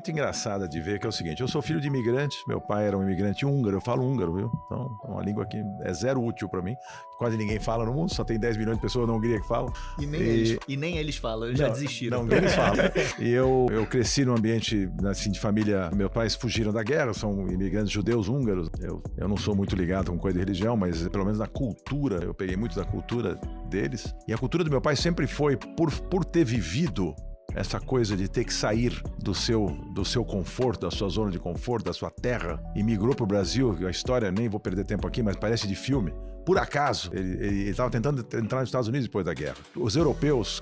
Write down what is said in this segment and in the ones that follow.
Muito engraçada de ver, que é o seguinte, eu sou filho de imigrante, meu pai era um imigrante húngaro, eu falo húngaro, viu? Então, é uma língua que é zero útil pra mim, quase ninguém fala no mundo, só tem 10 milhões de pessoas na Hungria que falam. E nem eles falam, já desistiram. Não, eles falam. E eu cresci num ambiente, assim, de família, meus pais fugiram da guerra, são imigrantes judeus húngaros, eu não sou muito ligado com coisa de religião, mas pelo menos na cultura, eu peguei muito da cultura deles, e a cultura do meu pai sempre foi, por ter vivido essa coisa de ter que sair do seu conforto, da sua zona de conforto, da sua terra, e migrou para o Brasil. A história, nem vou perder tempo aqui, mas parece de filme. Por acaso, ele estava tentando entrar nos Estados Unidos depois da guerra. Os europeus,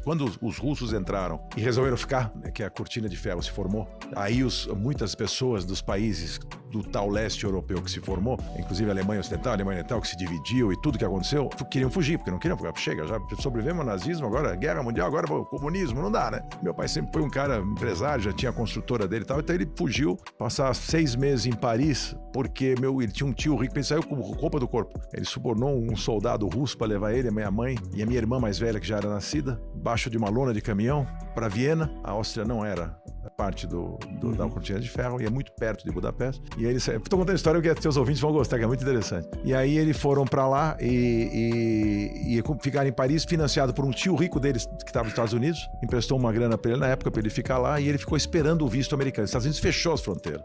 quando os russos entraram e resolveram ficar, que a cortina de ferro se formou, aí muitas pessoas dos países do tal leste europeu que se formou, inclusive a Alemanha Ocidental, a Alemanha Oriental, que se dividiu e tudo que aconteceu, queriam fugir, porque não queriam, chega, já sobrevivemos ao nazismo, agora guerra mundial, agora o comunismo, não dá, né? Meu pai sempre foi um cara empresário, já tinha a construtora dele e tal, então ele fugiu, passar 6 meses em Paris, porque ele tinha um tio rico, ele saiu com roupa do corpo. Ele subornou um soldado russo para levar ele, a minha mãe e a minha irmã mais velha, que já era nascida, embaixo de uma lona de caminhão, para Viena. A Áustria não era parte da cortina de ferro, e é muito perto de Budapeste. E aí estou contando a história que seus ouvintes vão gostar, que é muito interessante. E aí eles foram para lá e ficaram em Paris, financiado por um tio rico deles que estava nos Estados Unidos, emprestou uma grana para ele na época para ele ficar lá, e ele ficou esperando o visto americano. Os Estados Unidos fechou as fronteiras.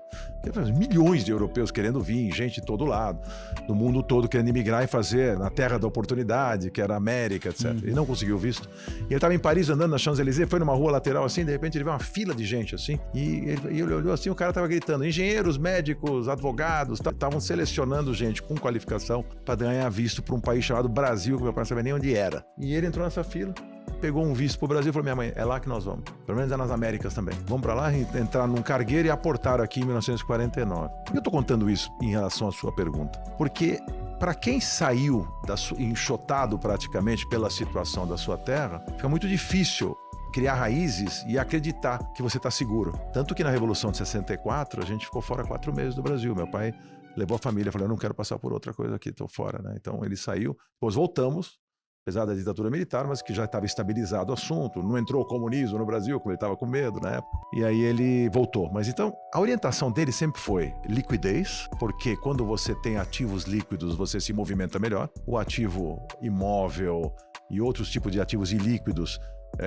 Milhões de europeus querendo vir, gente de todo lado, do mundo todo querendo imigrar e fazer na terra da oportunidade, que era a América, etc. Ele não conseguiu visto. E ele estava em Paris andando na Champs-Élysées, foi numa rua lateral assim, de repente ele viu uma fila de gente assim, e ele olhou assim, o cara estava gritando, engenheiros, médicos, advogados, estavam selecionando gente com qualificação para ganhar visto para um país chamado Brasil, que meu pai não sabia nem onde era. E ele entrou nessa fila, pegou um visto pro Brasil e falou, minha mãe, é lá que nós vamos. Pelo menos é nas Américas também. Vamos para lá, entrar num cargueiro e aportaram aqui em 1949. E eu tô contando isso em relação à sua pergunta, porque para quem saiu enxotado praticamente pela situação da sua terra, fica muito difícil criar raízes e acreditar que você está seguro. Tanto que na Revolução de 64, a gente ficou fora 4 meses do Brasil. Meu pai levou a família, falou, eu não quero passar por outra coisa aqui, estou fora, né? Então ele saiu, depois voltamos, apesar da ditadura militar, mas que já estava estabilizado o assunto, não entrou o comunismo no Brasil, como ele estava com medo na época, e aí ele voltou. Mas então, a orientação dele sempre foi liquidez, porque quando você tem ativos líquidos, você se movimenta melhor. O ativo imóvel e outros tipos de ativos ilíquidos,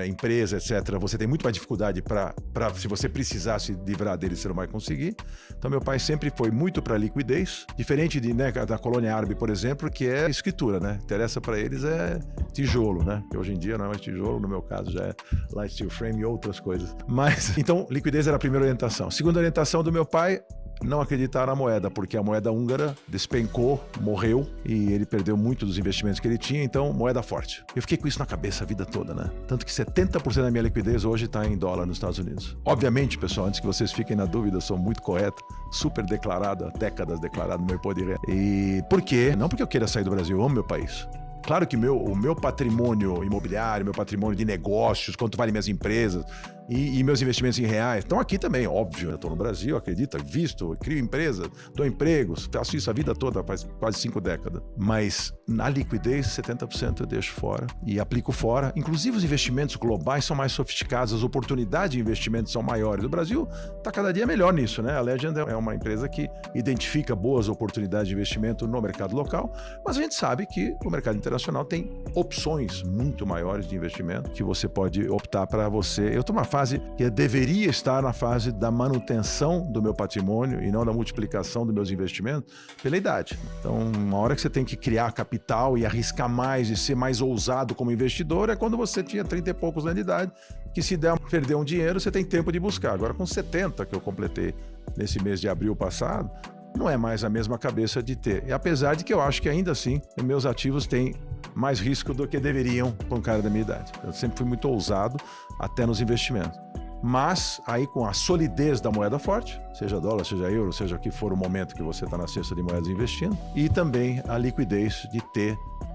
empresa, etc., você tem muito mais dificuldade para, se você precisar se livrar dele, você não vai conseguir. Então, meu pai sempre foi muito para liquidez, diferente da colônia árabe, por exemplo, que é escritura, né? Interessa para eles é tijolo, né? Que hoje em dia não é mais tijolo, no meu caso já é light steel frame e outras coisas. Mas, então, liquidez era a primeira orientação. Segunda orientação do meu pai, não acreditar na moeda, porque a moeda húngara despencou, morreu, e ele perdeu muito dos investimentos que ele tinha, então moeda forte. Eu fiquei com isso na cabeça a vida toda, né? Tanto que 70% da minha liquidez hoje está em dólar nos Estados Unidos. Obviamente, pessoal, antes que vocês fiquem na dúvida, eu sou muito correto, super declarado, há décadas declarado no meu imposto de renda. E por quê? Não porque eu queira sair do Brasil, eu amo meu país. Claro que o meu patrimônio imobiliário, meu patrimônio de negócios, quanto vale minhas empresas e meus investimentos em reais estão aqui também, óbvio. Eu estou no Brasil, acredita, visto, crio empresa, dou empregos, faço isso a vida toda, faz quase 5 décadas. Mas na liquidez, 70% eu deixo fora e aplico fora. Inclusive os investimentos globais são mais sofisticados, as oportunidades de investimento são maiores. O Brasil está cada dia melhor nisso, né? A Legend é uma empresa que identifica boas oportunidades de investimento no mercado local, mas a gente sabe que o mercado internacional tem opções muito maiores de investimento que você pode optar para você. Eu estou numa fase que eu deveria estar na fase da manutenção do meu patrimônio e não da multiplicação dos meus investimentos pela idade. Então, uma hora que você tem que criar capital e arriscar mais e ser mais ousado como investidor é quando você tinha 30 e poucos anos de idade, que se der perder um dinheiro, você tem tempo de buscar. Agora, com 70 que eu completei nesse mês de abril passado, não é mais a mesma cabeça de ter. E apesar de que eu acho que ainda assim, meus ativos têm mais risco do que deveriam para um cara da minha idade. Eu sempre fui muito ousado, até nos investimentos. Mas aí com a solidez da moeda forte, seja dólar, seja euro, seja o que for o momento que você está na cesta de moedas investindo, e também a liquidez de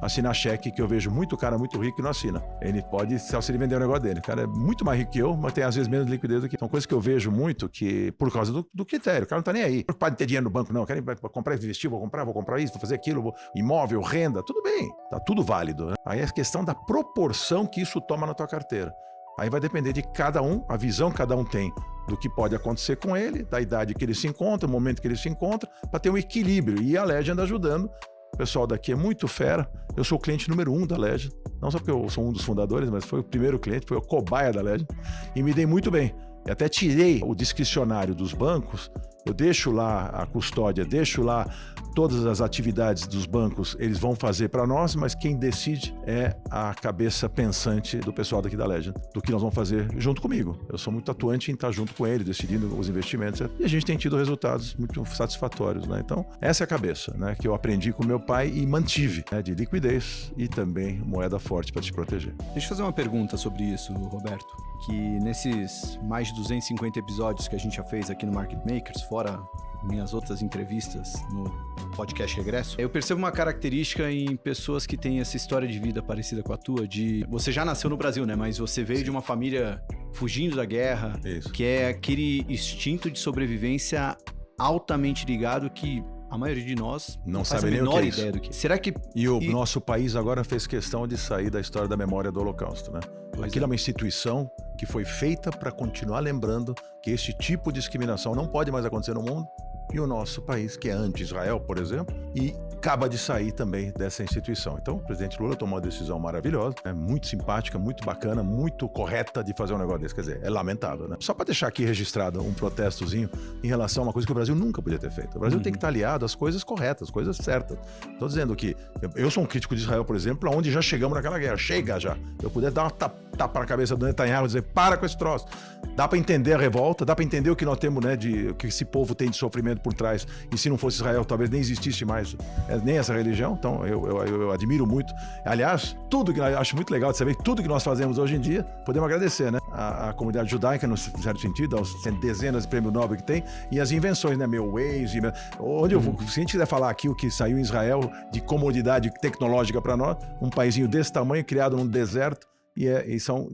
assinar cheque, que eu vejo muito cara muito rico que não assina. Ele pode, se ele vender o negócio dele. O cara é muito mais rico que eu, mas tem às vezes menos liquidez do que... São coisas que eu vejo muito que, por causa do critério, o cara não tá nem aí. Pode ter dinheiro no banco, não. Eu quero comprar, investir, vou comprar isso, vou fazer aquilo, imóvel, renda, tudo bem. Tá tudo válido, né? Aí é a questão da proporção que isso toma na tua carteira. Aí vai depender de cada um, a visão que cada um tem do que pode acontecer com ele, da idade que ele se encontra, o momento que ele se encontra, para ter um equilíbrio. E a Legend ajudando. O pessoal daqui é muito fera. Eu sou o cliente número 1 da Legend. Não só porque eu sou um dos fundadores, mas foi o primeiro cliente, foi o cobaia da Legend. E me dei muito bem. Eu até tirei o discricionário dos bancos. Eu deixo lá a custódia, deixo lá todas as atividades dos bancos, eles vão fazer para nós, mas quem decide é a cabeça pensante do pessoal daqui da Legend, do que nós vamos fazer junto comigo. Eu sou muito atuante em estar junto com ele, decidindo os investimentos, e a gente tem tido resultados muito satisfatórios, né? Então, essa é a cabeça, né, que eu aprendi com meu pai e mantive, né, de liquidez e também moeda forte para te proteger. Deixa eu fazer uma pergunta sobre isso, Roberto, que nesses mais de 250 episódios que a gente já fez aqui no Market Makers, fora minhas outras entrevistas no podcast Regresso, eu percebo uma característica em pessoas que têm essa história de vida parecida com a tua, de você já nasceu no Brasil, né? Mas você veio de uma família fugindo da guerra, que é aquele instinto de sobrevivência altamente ligado que a maioria de nós não faz sabe a nem menor o que é ideia isso. do que. Será que... E o nosso país agora fez questão de sair da história da memória do Holocausto, né? Aquilo é uma instituição que foi feita para continuar lembrando que esse tipo de discriminação não pode mais acontecer no mundo. E o nosso país, que é anti-Israel, por exemplo, e acaba de sair também dessa instituição. Então, o presidente Lula tomou uma decisão maravilhosa, muito simpática, muito bacana, muito correta de fazer um negócio desse. Quer dizer, é lamentável, né? Só para deixar aqui registrado um protestozinho em relação a uma coisa que o Brasil nunca podia ter feito. O Brasil tem que estar aliado às coisas corretas, às coisas certas. Estou dizendo que eu sou um crítico de Israel, por exemplo, onde já chegamos naquela guerra. Chega já. Eu puder dar uma tapa na cabeça do Netanyahu e dizer, para com esse troço. Dá para entender a revolta, dá para entender o que nós temos, né, o que esse povo tem de sofrimento por trás. E se não fosse Israel, talvez nem existisse mais nem essa religião. Então, eu admiro muito. Aliás, tudo que eu acho muito legal de saber, tudo que nós fazemos hoje em dia, podemos agradecer, né? A comunidade judaica, no certo sentido, aos dezenas de prêmios Nobel que tem, e as invenções, né? Meu Waze, onde se a gente quiser falar aqui o que saiu em Israel de comodidade tecnológica para nós, um paizinho desse tamanho, criado num deserto,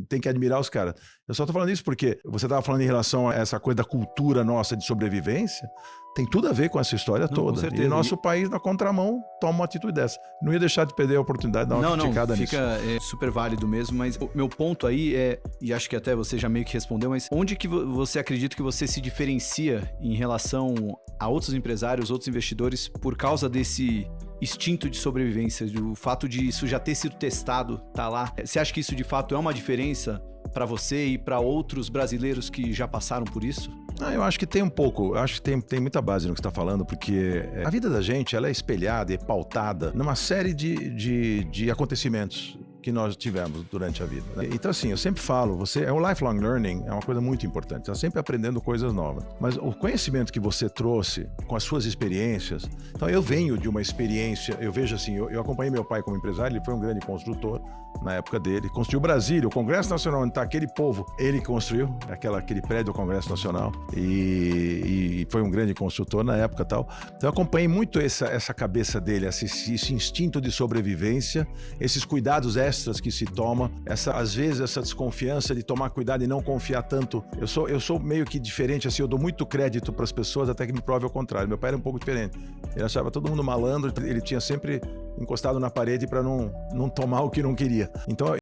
tem que admirar os caras. Eu só tô falando isso porque você estava falando em relação a essa coisa da cultura nossa de sobrevivência, tem tudo a ver com essa história toda. Com certeza. E nosso país, na contramão, toma uma atitude dessa. Não ia deixar de perder a oportunidade de dar uma criticada nisso. Fica super válido mesmo, mas o meu ponto aí é, e acho que até você já meio que respondeu, mas onde que você acredita que você se diferencia em relação a outros empresários, outros investidores, por causa desse instinto de sobrevivência, do fato de isso já ter sido testado, tá lá? Você acha que isso de fato é uma diferença para você e para outros brasileiros que já passaram por isso? Eu acho que tem um pouco, eu acho que tem muita base no que você está falando, porque a vida da gente ela é espelhada e pautada numa série de acontecimentos que nós tivemos durante a vida, né? Então assim, eu sempre falo, o lifelong learning é uma coisa muito importante, você está sempre aprendendo coisas novas, mas o conhecimento que você trouxe com as suas experiências, então eu venho de uma experiência, eu vejo assim, eu acompanhei meu pai como empresário, ele foi um grande construtor na época dele, construiu Brasília, o Congresso Nacional, onde está aquele povo, ele construiu aquele prédio do Congresso Nacional e foi um grande construtor na época e tal. Então eu acompanhei muito essa cabeça dele, esse instinto de sobrevivência, esses cuidados extras que se toma, às vezes essa desconfiança de tomar cuidado e não confiar tanto. Eu sou meio que diferente, assim, eu dou muito crédito para as pessoas até que me prove ao contrário. Meu pai era um pouco diferente. Ele achava todo mundo malandro, ele tinha sempre encostado na parede para não tomar o que não queria. Então